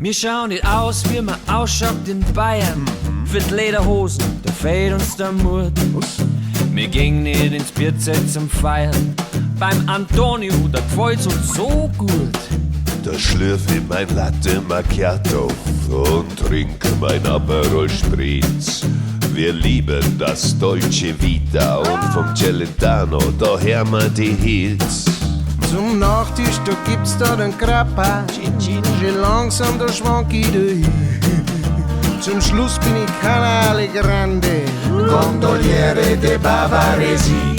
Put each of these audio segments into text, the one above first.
Wir schauen nicht aus, wie man ausschaut in Bayern. Für die Lederhosen, da fehlt uns der Mut. Wir gehen nicht ins Bierzelt zum Feiern. Beim Antonio, da gefällt's uns so gut. Da schlürf ich mein Latte Macchiato und trinke mein Aperol Spritz. Wir lieben das Dolce Vita und vom Celentano, da hören wir die Hits. Zum Nachtisch, da gibt's da den Grappa. Schon langsam, da schwank ich dahin. Zum Schluss bin ich Canale Grande, Gondoliere de Bavaresi.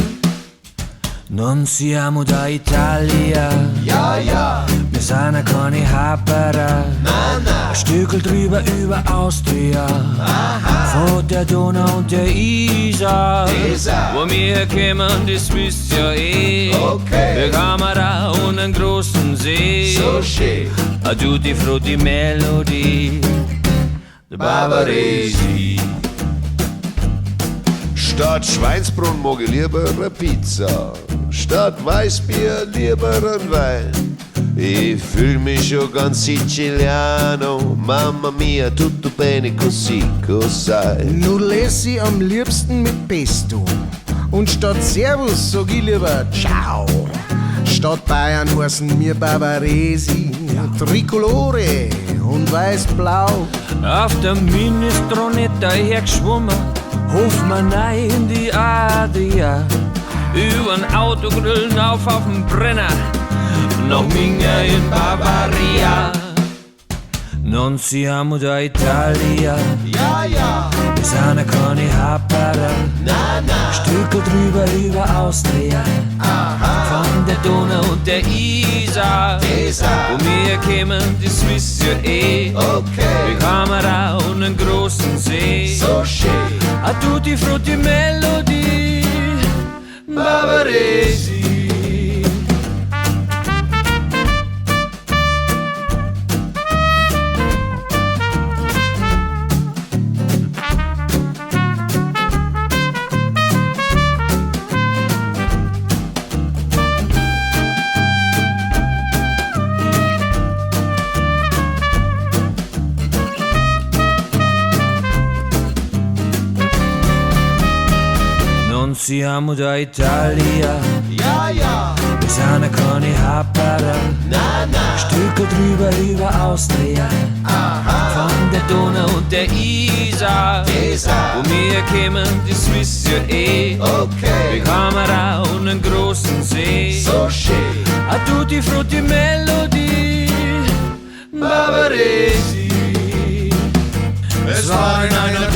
Non siamo da Italia, Ja, ja, wir sind keine Haberer. na, Ein Stückel drüber über Austria, vor der Donau und der Isar. Isar. Wo wir kommen, das wisst ihr eh. Okay. Wir kommen da und einen großen See. so schön. A tutti frutti Melodie, der Bavaresi. Statt Schweinsbrunn mag ich lieber eine Pizza, statt Weißbier lieber ein Wein. Ich fühl mich schon ganz siciliano, Mamma mia, tutto bene così, cos'hai? Nun esse ich am liebsten mit Pesto. Und statt Servus sag ich lieber Ciao. Statt Bayern heißen wir Bavaresi, Tricolore und weiß-blau. Auf der Ministronetta hergeschwommen, Hofmannei in die Adria. Übern Autogrillen auf dem Brenner, noch Minga in Bavaria. Non siamo da Italia, Ja, ja, wir sind keine Haberer. na, Stücke drüber über Austria, von der Donau und der Isar. Isar. Wo wir kommen, das wisst ihr eh. Okay. Wir kommen da und einen großen See. so schön. A tutti frutti Melodie, Bavaresi. Non siamo da Italia, Ja, ja, wir sind keine Haberer. na, Stücke drüber über Austria, von der Donau und der Isar. Isar. Wo wir kommen, das wisst ihr eh. Wir okay, kommen da und einen großen See. so schön. A tutti frutti Melodie, Bavaresi. Es war in einer